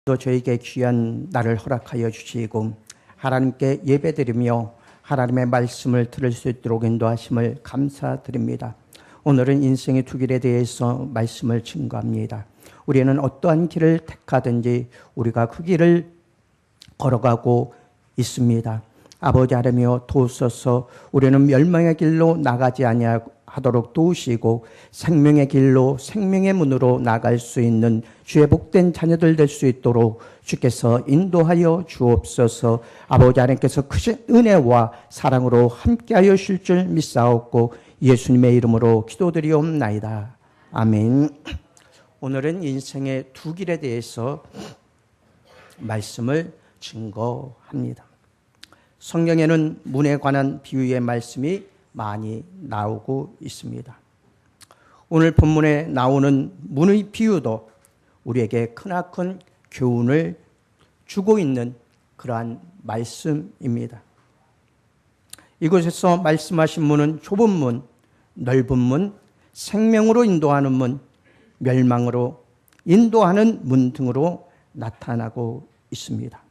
또 저에게 귀한 날을 허락하여 주시고 하나님께 예배드리며 하나님의 말씀을 들을 수 있도록 인도하심을 감사드립니다. 오늘은 인생의 두 길에 대해서 말씀을 증거합니다. 우리는 어떠한 길을 택하든지 우리가 그 길을 걸어가고 있습니다. 아버지 하나님이여 도우소서. 우리는 멸망의 길로 나가지 아니하도록 도우시고 생명의 길로 생명의 문으로 나갈 수 있는 주의 복된 자녀들 될 수 있도록 주께서 인도하여 주옵소서. 아버지 하나님께서 크신 은혜와 사랑으로 함께하여 주실 줄 믿사옵고 예수님의 이름으로 기도드리옵나이다. 아멘. 오늘은 인생의 두 길에 대해서 말씀을 증거합니다. 성경에는 문에 관한 비유의 말씀이 많이 나오고 있습니다. 오늘 본문에 나오는 문의 비유도 우리에게 크나큰 교훈을 주고 있는 그러한 말씀입니다. 이곳에서 말씀하신 문은 좁은 문, 넓은 문, 생명으로 인도하는 문, 멸망으로 인도하는 문 등으로 나타나고 있습니다.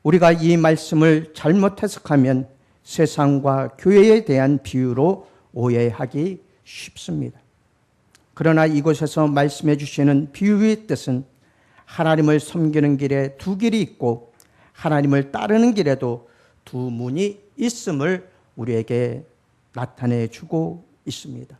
우리가 이 말씀을 잘못 해석하면 세상과 교회에 대한 비유로 오해하기 쉽습니다. 그러나 이곳에서 말씀해 주시는 비유의 뜻은 하나님을 섬기는 길에 두 길이 있고 하나님을 따르는 길에도 두 문이 있음을 우리에게 나타내 주고 있습니다.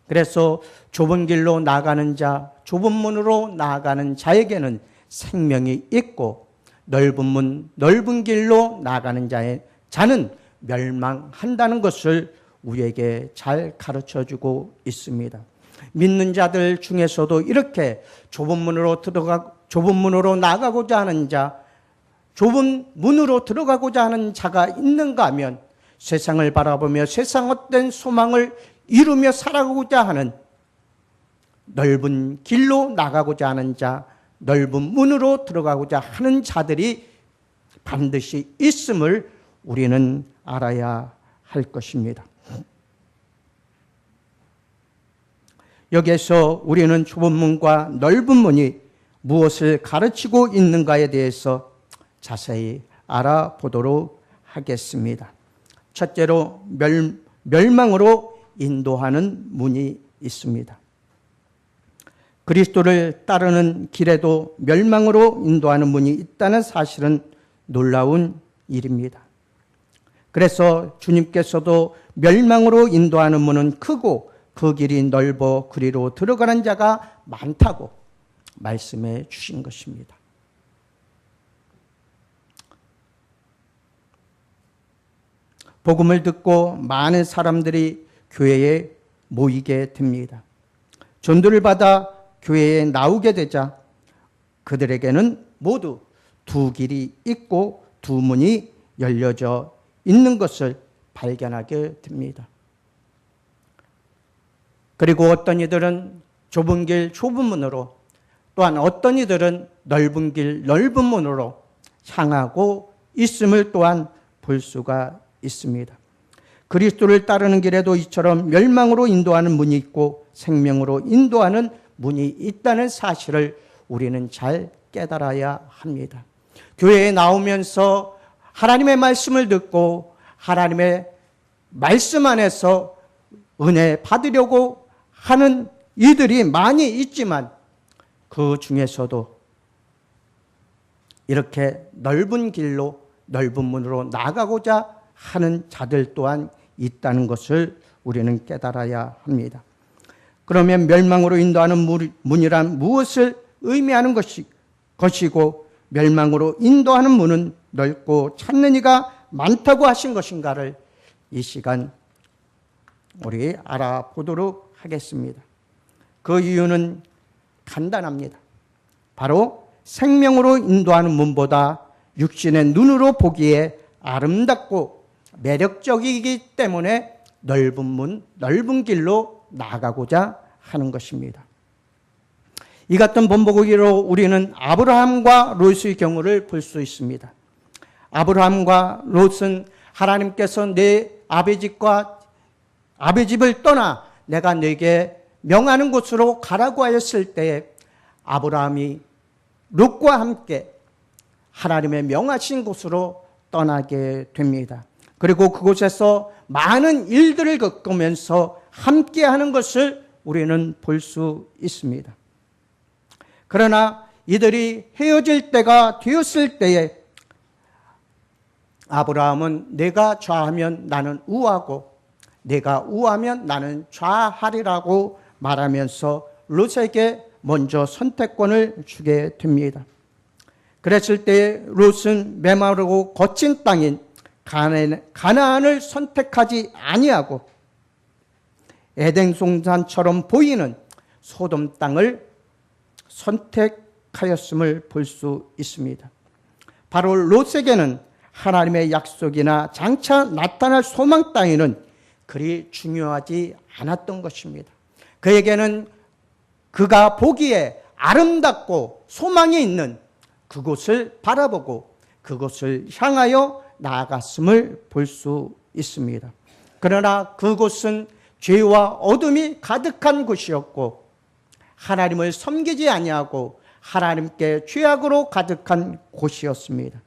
그래서 좁은 길로 나가는 자, 좁은 문으로 나아가는 자에게는 생명이 있고 넓은 문, 넓은 길로 나가는 자는 멸망한다는 것을 우리에게 잘 가르쳐주고 있습니다. 믿는 자들 중에서도 이렇게 좁은 문으로 나가고자 하는 자, 좁은 문으로 들어가고자 하는 자가 있는가 하면 세상을 바라보며 세상 어떤 소망을 이루며 살아가고자 하는 넓은 길로 나가고자 하는 자, 넓은 문으로 들어가고자 하는 자들이 반드시 있음을 우리는 알아야 할 것입니다. 여기에서 우리는 좁은 문과 넓은 문이 무엇을 가르치고 있는가에 대해서 자세히 알아보도록 하겠습니다. 첫째로 멸망으로 인도하는 문이 있습니다. 그리스도를 따르는 길에도 멸망으로 인도하는 문이 있다는 사실은 놀라운 일입니다. 그래서 주님께서도 멸망으로 인도하는 문은 크고 그 길이 넓어 그리로 들어가는 자가 많다고 말씀해 주신 것입니다. 복음을 듣고 많은 사람들이 교회에 모이게 됩니다. 전도를 받아 교회에 나오게 되자 그들에게는 모두 두 길이 있고 두 문이 열려져 있는 것을 발견하게 됩니다. 그리고 어떤 이들은 좁은 길, 좁은 문으로, 또한 어떤 이들은 넓은 길, 넓은 문으로 향하고 있음을 또한 볼 수가 있습니다. 그리스도를 따르는 길에도 이처럼 멸망으로 인도하는 문이 있고 생명으로 인도하는 문이 있다는 사실을 우리는 잘 깨달아야 합니다. 교회에 나오면서 하나님의 말씀을 듣고 하나님의 말씀 안에서 은혜 받으려고 하는 이들이 많이 있지만 그 중에서도 이렇게 넓은 길로 넓은 문으로 나가고자 하는 자들 또한 있다는 것을 우리는 깨달아야 합니다. 그러면 멸망으로 인도하는 문이란 무엇을 의미하는 것이고 멸망으로 인도하는 문은 넓고 찾는 이가 많다고 하신 것인가를 이 시간 우리 알아보도록 하겠습니다. 그 이유는 간단합니다. 바로 생명으로 인도하는 문보다 육신의 눈으로 보기에 아름답고 매력적이기 때문에 넓은 문, 넓은 길로 나가고자 하는 것입니다. 이 같은 본보기로 우리는 아브라함과 롯의 경우를 볼 수 있습니다. 아브라함과 롯은 하나님께서 내 아비 집을 떠나 내가 네게 명하는 곳으로 가라고 하였을 때에 아브라함이 롯과 함께 하나님의 명하신 곳으로 떠나게 됩니다. 그리고 그곳에서 많은 일들을 겪으면서 함께하는 것을 우리는 볼 수 있습니다. 그러나 이들이 헤어질 때가 되었을 때에 아브라함은 내가 좌하면 나는 우하고 내가 우하면 나는 좌하리라고 말하면서 롯에게 먼저 선택권을 주게 됩니다. 그랬을 때 롯은 메마르고 거친 땅인 가나안을 선택하지 아니하고 에덴 동산처럼 보이는 소돔 땅을 선택하였음을 볼 수 있습니다. 바로 롯에게는 하나님의 약속이나 장차 나타날 소망 따위는 그리 중요하지 않았던 것입니다. 그에게는 그가 보기에 아름답고 소망이 있는 그곳을 바라보고 그곳을 향하여 나아갔음을 볼 수 있습니다. 그러나 그곳은 죄와 어둠이 가득한 곳이었고 하나님을 섬기지 아니하고 하나님께 죄악으로 가득한 곳이었습니다.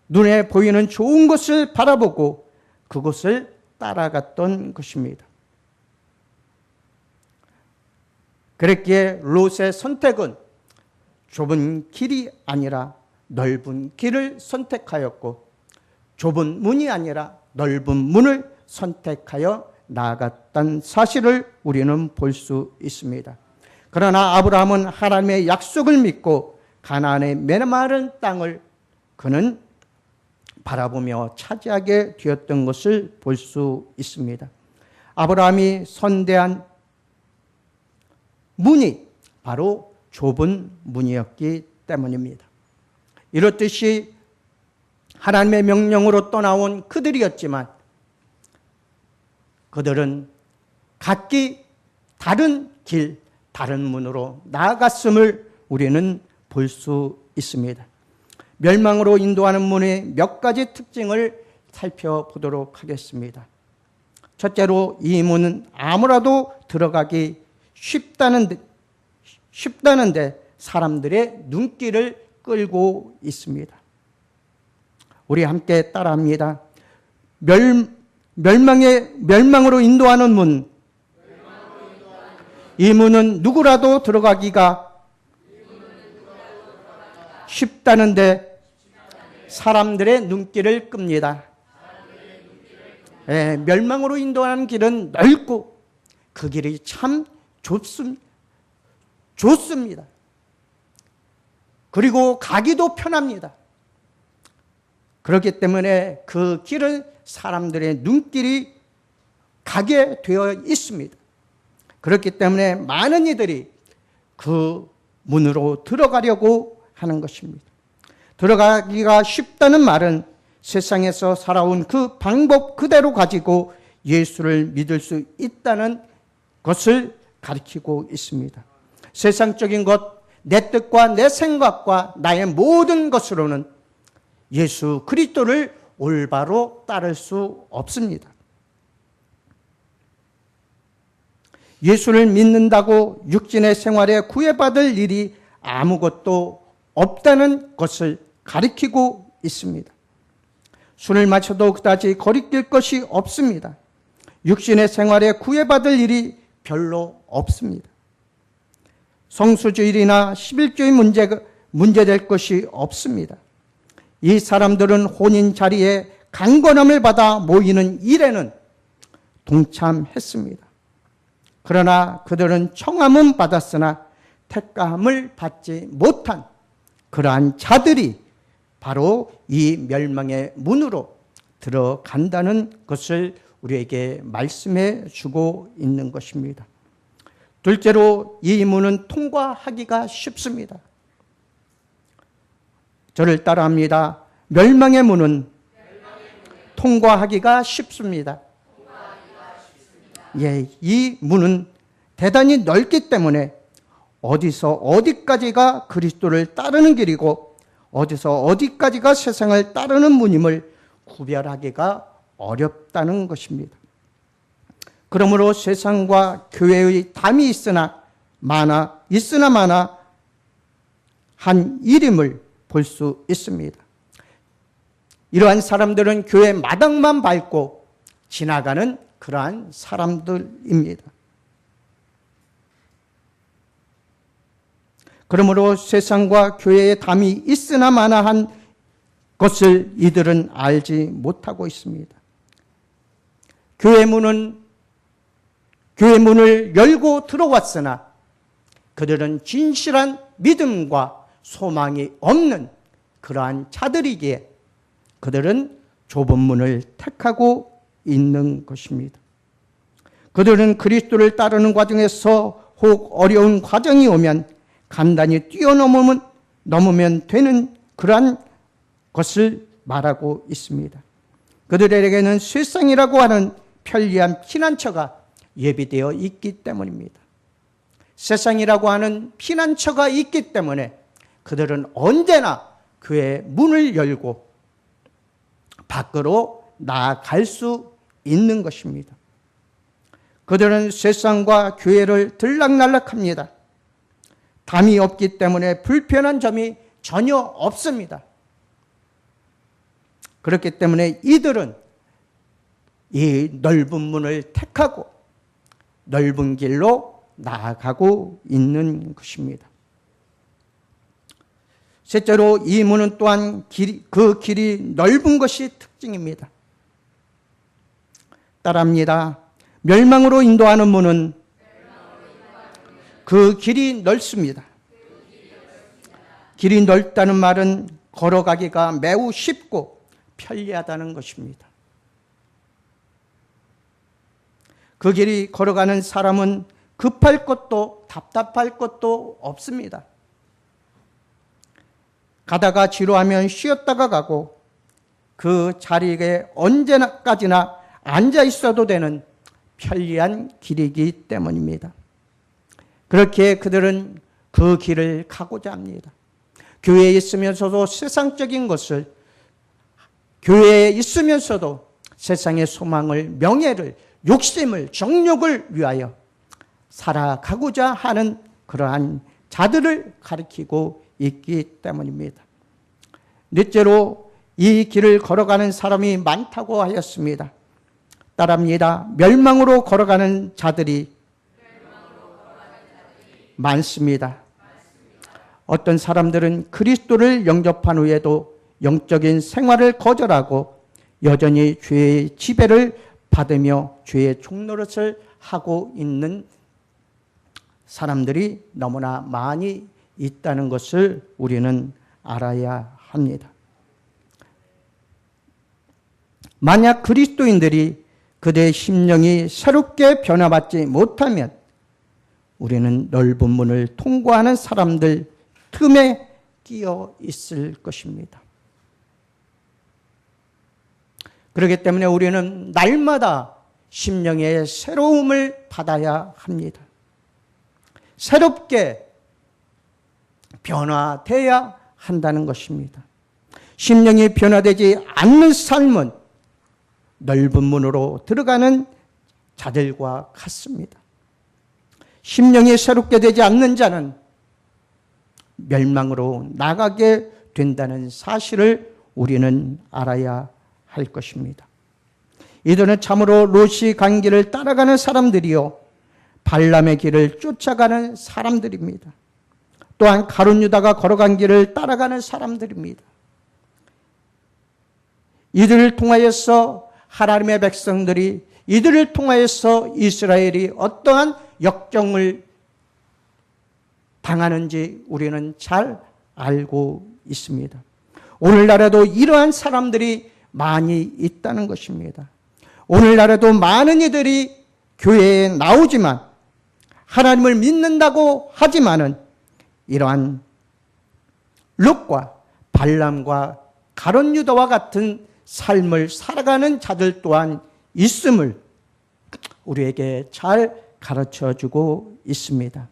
눈에 보이는 좋은 것을 바라보고 그곳을 따라갔던 것입니다. 그랬기에 롯의 선택은 좁은 길이 아니라 넓은 길을 선택하였고 좁은 문이 아니라 넓은 문을 선택하여 나아갔던 사실을 우리는 볼 수 있습니다. 그러나 아브라함은 하나님의 약속을 믿고 가나안의 메마른 땅을 그는 바라보며 차지하게 되었던 것을 볼 수 있습니다. 아브라함이 선대한 문이 바로 좁은 문이었기 때문입니다. 이렇듯이 하나님의 명령으로 떠나온 그들이었지만 그들은 각기 다른 길, 다른 문으로 나아갔음을 우리는 볼 수 있습니다. 멸망으로 인도하는 문의 몇 가지 특징을 살펴보도록 하겠습니다. 첫째로 이 문은 아무라도 들어가기 쉽다는데 사람들의 눈길을 끌고 있습니다. 우리 함께 따라합니다. 멸망으로 인도하는 문. 이 문은 누구라도 들어가기가 쉽다는데 사람들의 눈길을 끕니다. 멸망으로 인도하는 길은 넓고 그 길이 참 좋습니다. 그리고 가기도 편합니다. 그렇기 때문에 그 길은 사람들의 눈길이 가게 되어 있습니다. 그렇기 때문에 많은 이들이 그 문으로 들어가려고 하는 것입니다. 들어가기가 쉽다는 말은 세상에서 살아온 그 방법 그대로 가지고 예수를 믿을 수 있다는 것을 가리키고 있습니다. 세상적인 것, 내 뜻과 내 생각과 나의 모든 것으로는 예수 그리스도를 올바로 따를 수 없습니다. 예수를 믿는다고 육신의 생활에 구애받을 일이 아무것도 없다는 것을 가리키고 있습니다. 술을 마셔도 그다지 거리낄 것이 없습니다. 육신의 생활에 구애받을 일이 별로 없습니다. 성수주일이나 11조의 문제될 것이 없습니다. 이 사람들은 혼인 자리에 강권함을 받아 모이는 일에는 동참했습니다. 그러나 그들은 청함은 받았으나 택감을 받지 못한 그러한 자들이 바로 이 멸망의 문으로 들어간다는 것을 우리에게 말씀해 주고 있는 것입니다. 둘째로 이 문은 통과하기가 쉽습니다. 저를 따라합니다. 멸망의 문은 통과하기가 쉽습니다. 이 문은 대단히 넓기 때문에 어디서 어디까지가 그리스도를 따르는 길이고 어디서 어디까지가 세상을 따르는 문임을 구별하기가 어렵다는 것입니다. 그러므로 세상과 교회의 담이 있으나 있으나 마나 한 일임을 볼 수 있습니다. 이러한 사람들은 교회 마당만 밟고 지나가는 그러한 사람들입니다. 그러므로 세상과 교회의 담이 있으나 마나 한 것을 이들은 알지 못하고 있습니다. 교회 문을 열고 들어왔으나 그들은 진실한 믿음과 소망이 없는 그러한 자들이기에 그들은 좁은 문을 택하고 있는 것입니다. 그들은 그리스도를 따르는 과정에서 혹 어려운 과정이 오면 간단히 넘으면 되는 그러한 것을 말하고 있습니다. 그들에게는 세상이라고 하는 편리한 피난처가 예비되어 있기 때문입니다. 세상이라고 하는 피난처가 있기 때문에 그들은 언제나 교회의 문을 열고 밖으로 나아갈 수 있는 것입니다. 그들은 세상과 교회를 들락날락합니다. 담이 없기 때문에 불편한 점이 전혀 없습니다. 그렇기 때문에 이들은 이 넓은 문을 택하고 넓은 길로 나아가고 있는 것입니다. 셋째로 이 문은 또한 그 길이 넓은 것이 특징입니다. 따라합니다. 멸망으로 인도하는 문은 그 길이 넓습니다. 길이 넓다는 말은 걸어가기가 매우 쉽고 편리하다는 것입니다. 그 길이 걸어가는 사람은 급할 것도 답답할 것도 없습니다. 가다가 지루하면 쉬었다가 가고 그 자리에 언제까지나 앉아 있어도 되는 편리한 길이기 때문입니다. 그렇게 그들은 그 길을 가고자 합니다. 교회에 있으면서도 세상적인 것을, 교회에 있으면서도 세상의 소망을, 명예를, 욕심을, 정욕을 위하여 살아가고자 하는 그러한 자들을 가리키고 있기 때문입니다. 넷째로 이 길을 걸어가는 사람이 많다고 하였습니다. 따라합니다. 멸망으로 걸어가는 자들이 많습니다. 어떤 사람들은 그리스도를 영접한 후에도 영적인 생활을 거절하고 여전히 죄의 지배를 받으며 죄의 종노릇을 하고 있는 사람들이 너무나 많이 있다는 것을 우리는 알아야 합니다. 만약 그리스도인들이 그들의 심령이 새롭게 변화받지 못하면 우리는 넓은 문을 통과하는 사람들 틈에 끼어 있을 것입니다. 그렇기 때문에 우리는 날마다 심령의 새로움을 받아야 합니다. 새롭게 변화돼야 한다는 것입니다. 심령이 변화되지 않는 삶은 넓은 문으로 들어가는 자들과 같습니다. 심령이 새롭게 되지 않는 자는 멸망으로 나가게 된다는 사실을 우리는 알아야 할 것입니다. 이들은 참으로 롯이 간 길을 따라가는 사람들이요 발람의 길을 쫓아가는 사람들입니다. 또한 가룟 유다가 걸어간 길을 따라가는 사람들입니다. 이들을 통하여서 하나님의 백성들이, 이들을 통하여서 이스라엘이 어떠한 역정을 당하는지 우리는 잘 알고 있습니다. 오늘날에도 이러한 사람들이 많이 있다는 것입니다. 오늘날에도 많은 이들이 교회에 나오지만 하나님을 믿는다고 하지만은 이러한 롯과 발람과 가룟 유다와 같은 삶을 살아가는 자들 또한 있음을 우리에게 잘 가르쳐주고 있습니다.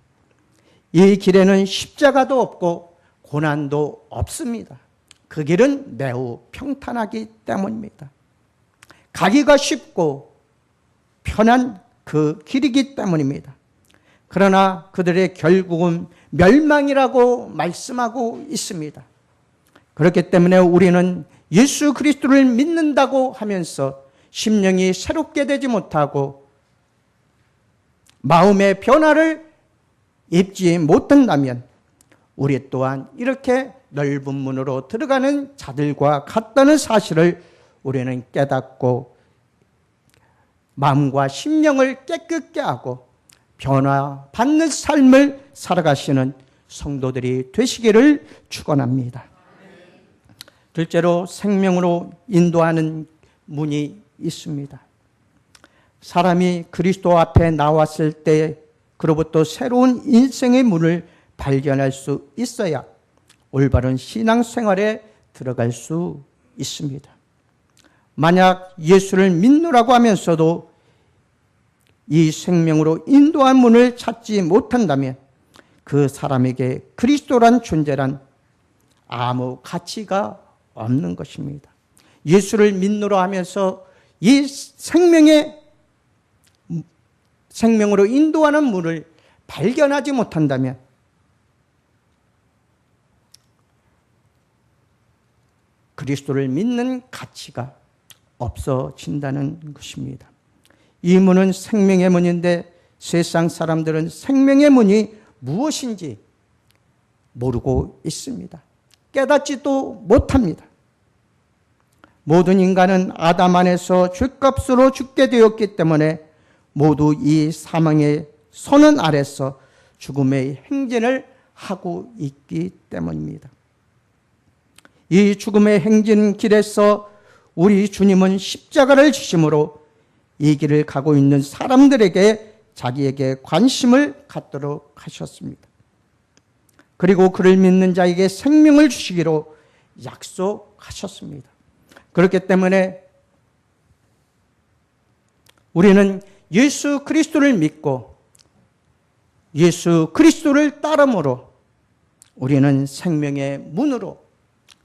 이 길에는 십자가도 없고 고난도 없습니다. 그 길은 매우 평탄하기 때문입니다. 가기가 쉽고 편한 그 길이기 때문입니다. 그러나 그들의 결국은 멸망이라고 말씀하고 있습니다. 그렇기 때문에 우리는 예수 그리스도를 믿는다고 하면서 심령이 새롭게 되지 못하고 마음의 변화를 입지 못한다면 우리 또한 이렇게 넓은 문으로 들어가는 자들과 같다는 사실을 우리는 깨닫고 마음과 심령을 깨끗게 하고 변화받는 삶을 살아가시는 성도들이 되시기를 축원합니다. 둘째로 생명으로 인도하는 문이 있습니다. 사람이 그리스도 앞에 나왔을 때 그로부터 새로운 인생의 문을 발견할 수 있어야 올바른 신앙생활에 들어갈 수 있습니다. 만약 예수를 믿노라고 하면서도 이 생명으로 인도한 문을 찾지 못한다면 그 사람에게 그리스도란 존재란 아무 가치가 없는 것입니다. 예수를 믿노라 하면서 이 생명으로 인도하는 문을 발견하지 못한다면 그리스도를 믿는 가치가 없어진다는 것입니다. 이 문은 생명의 문인데 세상 사람들은 생명의 문이 무엇인지 모르고 있습니다. 깨닫지도 못합니다. 모든 인간은 아담 안에서 죄값으로 죽게 되었기 때문에 모두 이 사망의 선언 아래서 죽음의 행진을 하고 있기 때문입니다. 이 죽음의 행진 길에서 우리 주님은 십자가를 지심으로 이 길을 가고 있는 사람들에게 자기에게 관심을 갖도록 하셨습니다. 그리고 그를 믿는 자에게 생명을 주시기로 약속하셨습니다. 그렇기 때문에 우리는 예수 그리스도를 믿고 예수 그리스도를 따름으로 우리는 생명의 문으로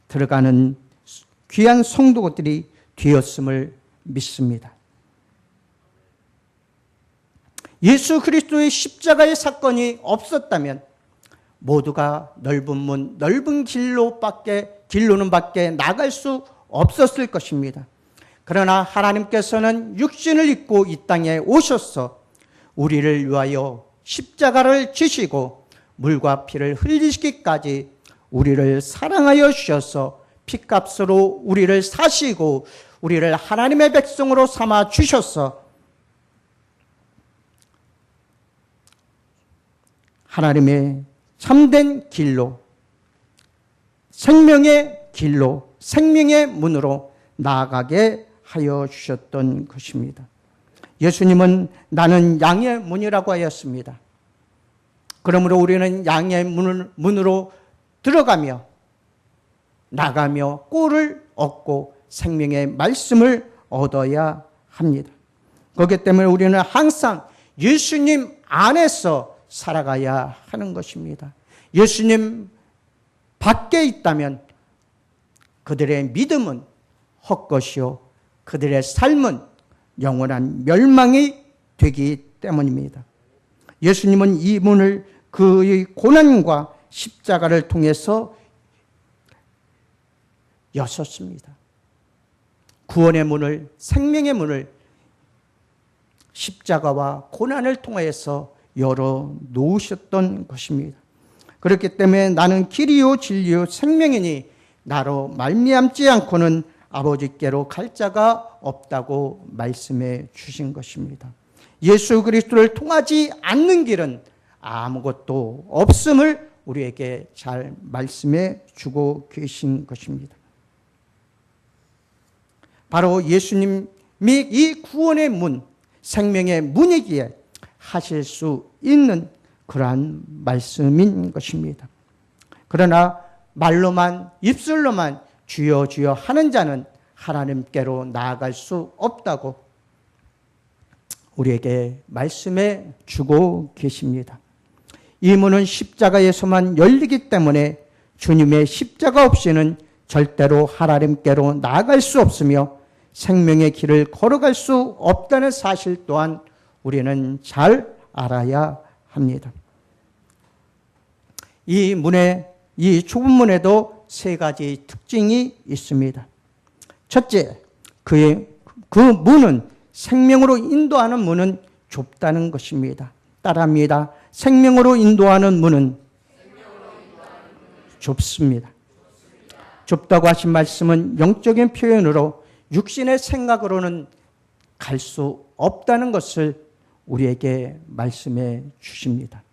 들어가는 귀한 성도들이 되었음을 믿습니다. 예수 그리스도의 십자가의 사건이 없었다면 모두가 넓은 문, 넓은 길로는 밖에 나갈 수 없었을 것입니다. 그러나 하나님께서는 육신을 입고 이 땅에 오셔서 우리를 위하여 십자가를 지시고 물과 피를 흘리시기까지 우리를 사랑하여 주셔서 피값으로 우리를 사시고 우리를 하나님의 백성으로 삼아 주셔서 하나님의 참된 길로, 생명의 길로, 생명의 문으로 나아가게 하여 주셨던 것입니다. 예수님은 나는 양의 문이라고 하였습니다. 그러므로 우리는 양의 문으로 들어가며 나가며 꼴을 얻고 생명의 말씀을 얻어야 합니다. 그렇기 때문에 우리는 항상 예수님 안에서 살아가야 하는 것입니다. 예수님 밖에 있다면 그들의 믿음은 헛것이요 그들의 삶은 영원한 멸망이 되기 때문입니다. 예수님은 이 문을 그의 고난과 십자가를 통해서 여셨습니다. 구원의 문을, 생명의 문을 십자가와 고난을 통해서 열어 놓으셨던 것입니다. 그렇기 때문에 나는 길이요 진리요 생명이니 나로 말미암지 않고는 아버지께로 갈 자가 없다고 말씀해 주신 것입니다. 예수 그리스도를 통하지 않는 길은 아무것도 없음을 우리에게 잘 말씀해 주고 계신 것입니다. 바로 예수님이 이 구원의 문, 생명의 문이기에 하실 수 있는 그러한 말씀인 것입니다. 그러나 말로만, 입술로만 주여 주여 하는 자는 하나님께로 나아갈 수 없다고 우리에게 말씀해 주고 계십니다. 이 문은 십자가에서만 열리기 때문에 주님의 십자가 없이는 절대로 하나님께로 나아갈 수 없으며 생명의 길을 걸어갈 수 없다는 사실 또한 우리는 잘 알아야 합니다. 이 좁은 문에도 세 가지 특징이 있습니다. 첫째, 그 문은 생명으로 인도하는 문은 좁다는 것입니다. 따라합니다. 생명으로 인도하는 문은 좁습니다. 좁다고 하신 말씀은 영적인 표현으로 육신의 생각으로는 갈 수 없다는 것을 우리에게 말씀해 주십니다.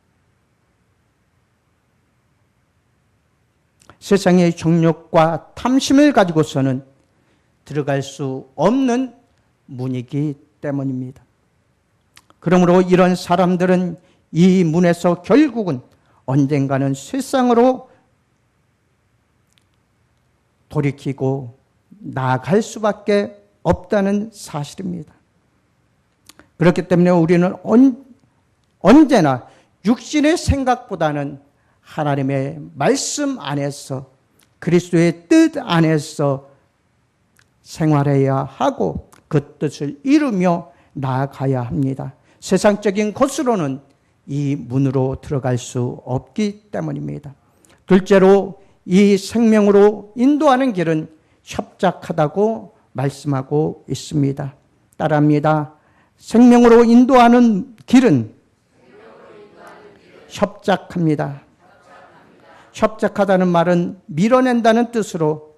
세상의 정욕과 탐심을 가지고서는 들어갈 수 없는 문이기 때문입니다. 그러므로 이런 사람들은 이 문에서 결국은 언젠가는 세상으로 돌이키고 나아갈 수밖에 없다는 사실입니다. 그렇기 때문에 우리는 언제나 육신의 생각보다는 하나님의 말씀 안에서 그리스도의 뜻 안에서 생활해야 하고 그 뜻을 이루며 나아가야 합니다. 세상적인 것으로는 이 문으로 들어갈 수 없기 때문입니다. 둘째로 이 생명으로 인도하는 길은 협착하다고 말씀하고 있습니다. 따라합니다. 생명으로 인도하는 길은 협착합니다. 협착하다는 말은 밀어낸다는 뜻으로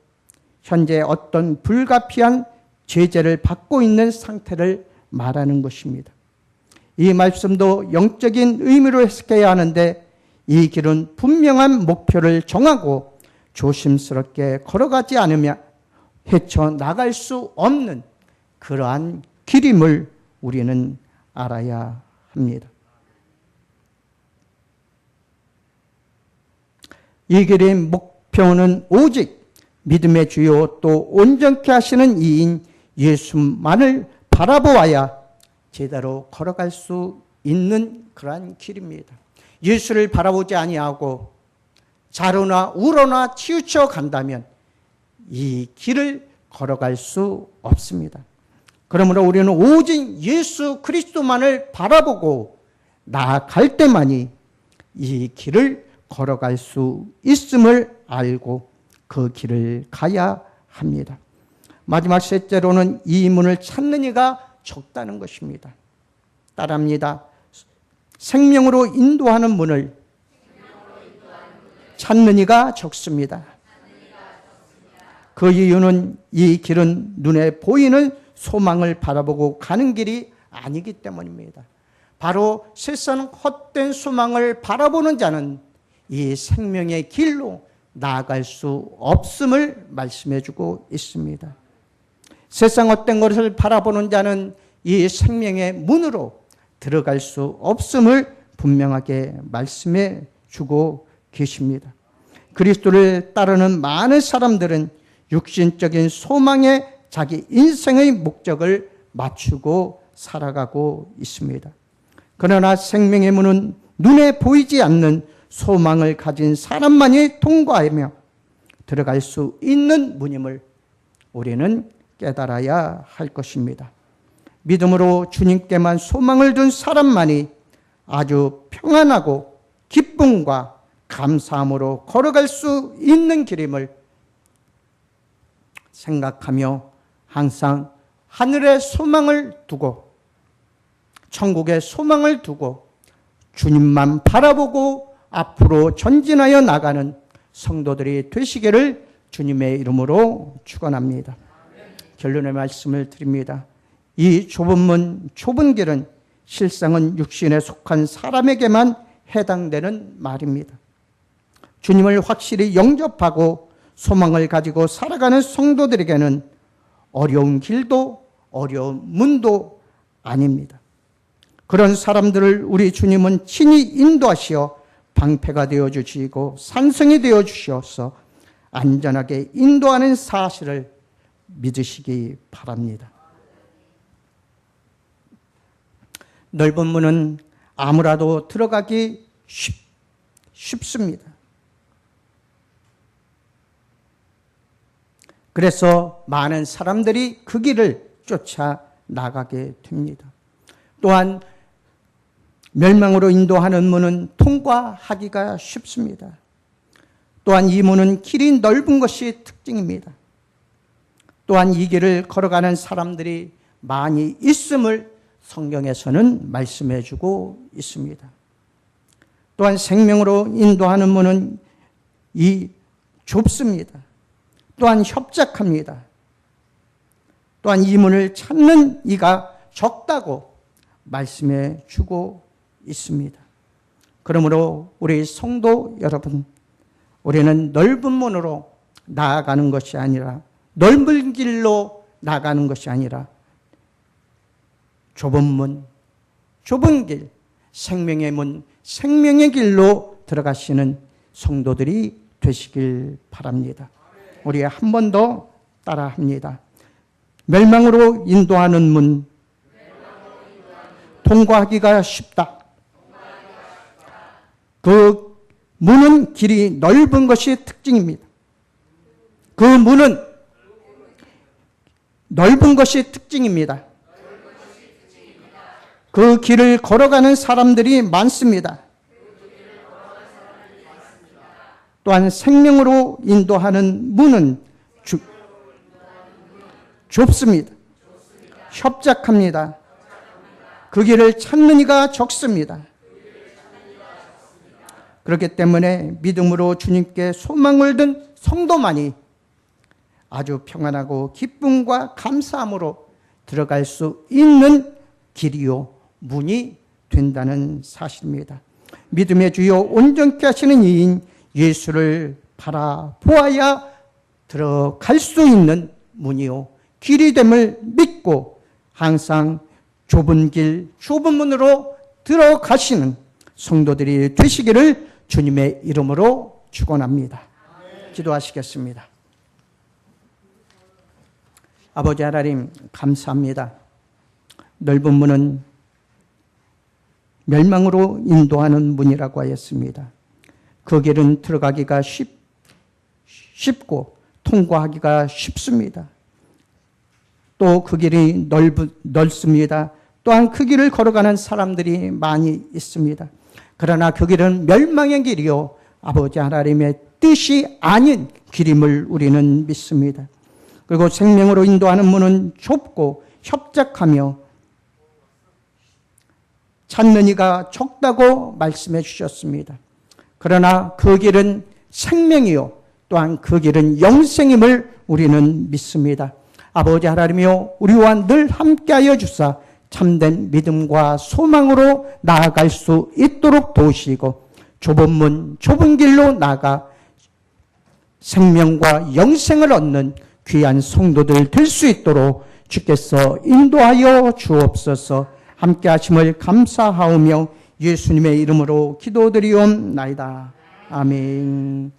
현재 어떤 불가피한 제재를 받고 있는 상태를 말하는 것입니다. 이 말씀도 영적인 의미로 해석해야 하는데 이 길은 분명한 목표를 정하고 조심스럽게 걸어가지 않으면 헤쳐나갈 수 없는 그러한 길임을 우리는 알아야 합니다. 이 길의 목표는 오직 믿음의 주요 또 온전케 하시는 이인 예수만을 바라보아야 제대로 걸어갈 수 있는 그러한 길입니다. 예수를 바라보지 아니하고 좌로나 우로나 치우쳐 간다면 이 길을 걸어갈 수 없습니다. 그러므로 우리는 오직 예수 그리스도만을 바라보고 나아갈 때만이 이 길을 걸어갈 수 있음을 알고 그 길을 가야 합니다. 마지막 셋째로는 이 문을 찾는 이가 적다는 것입니다. 따라합니다. 생명으로 인도하는 문을 찾는 이가 적습니다. 그 이유는 이 길은 눈에 보이는 소망을 바라보고 가는 길이 아니기 때문입니다. 바로 세상 헛된 소망을 바라보는 자는 이 생명의 길로 나아갈 수 없음을 말씀해 주고 있습니다. 세상 헛된 것을 바라보는 자는 이 생명의 문으로 들어갈 수 없음을 분명하게 말씀해 주고 계십니다. 그리스도를 따르는 많은 사람들은 육신적인 소망에 자기 인생의 목적을 맞추고 살아가고 있습니다. 그러나 생명의 문은 눈에 보이지 않는 소망을 가진 사람만이 통과하며 들어갈 수 있는 문임을 우리는 깨달아야 할 것입니다. 믿음으로 주님께만 소망을 둔 사람만이 아주 평안하고 기쁨과 감사함으로 걸어갈 수 있는 길임을 생각하며 항상 하늘의 소망을 두고 천국의 소망을 두고 주님만 바라보고 앞으로 전진하여 나가는 성도들이 되시기를 주님의 이름으로 축원합니다. 결론의 말씀을 드립니다. 이 좁은 문, 좁은 길은 실상은 육신에 속한 사람에게만 해당되는 말입니다. 주님을 확실히 영접하고 소망을 가지고 살아가는 성도들에게는 어려운 길도 어려운 문도 아닙니다. 그런 사람들을 우리 주님은 친히 인도하시어 방패가 되어주시고 산성이 되어주셔서 안전하게 인도하는 사실을 믿으시기 바랍니다. 넓은 문은 아무라도 들어가기 쉽습니다. 그래서 많은 사람들이 그 길을 쫓아 나가게 됩니다. 또한 멸망으로 인도하는 문은 통과하기가 쉽습니다. 또한 이 문은 길이 넓은 것이 특징입니다. 또한 이 길을 걸어가는 사람들이 많이 있음을 성경에서는 말씀해 주고 있습니다. 또한 생명으로 인도하는 문은 좁습니다. 또한 협착합니다. 또한 이 문을 찾는 이가 적다고 말씀해 주고 있습니다. 그러므로 우리 성도 여러분, 우리는 넓은 문으로 나아가는 것이 아니라, 넓은 길로 나가는 것이 아니라 좁은 문, 좁은 길, 생명의 문, 생명의 길로 들어가시는 성도들이 되시길 바랍니다. 우리 한 번 더 따라합니다. 멸망으로 인도하는 문, 통과하기가 쉽다. 그 문은 길이 넓은 것이 특징입니다. 그 문은 넓은 것이 특징입니다. 그 길을 걸어가는 사람들이 많습니다. 또한 생명으로 인도하는 문은 좁습니다. 협착합니다. 그 길을 찾는 이가 적습니다. 그렇기 때문에 믿음으로 주님께 소망을 든 성도만이 아주 평안하고 기쁨과 감사함으로 들어갈 수 있는 길이요 문이 된다는 사실입니다. 믿음의 주요 온전케 하시는 이인 예수를 바라보아야 들어갈 수 있는 문이요 길이 됨을 믿고 항상 좁은 길, 좁은 문으로 들어가시는 성도들이 되시기를 주님의 이름으로 축원합니다. 기도하시겠습니다. 아버지 하나님 감사합니다. 넓은 문은 멸망으로 인도하는 문이라고 하였습니다. 그 길은 들어가기가 쉽고 통과하기가 쉽습니다. 또 그 길이 넓습니다. 또한 그 길을 걸어가는 사람들이 많이 있습니다. 그러나 그 길은 멸망의 길이요 아버지 하나님의 뜻이 아닌 길임을 우리는 믿습니다. 그리고 생명으로 인도하는 문은 좁고 협착하며 찾는 이가 적다고 말씀해 주셨습니다. 그러나 그 길은 생명이요 또한 그 길은 영생임을 우리는 믿습니다. 아버지 하나님이여 우리와 늘 함께하여 주사 참된 믿음과 소망으로 나아갈 수 있도록 도우시고 좁은 문, 좁은 길로 나아가 생명과 영생을 얻는 귀한 성도들 될 수 있도록 주께서 인도하여 주옵소서. 함께 하심을 감사하오며 예수님의 이름으로 기도드리옵나이다. 아멘.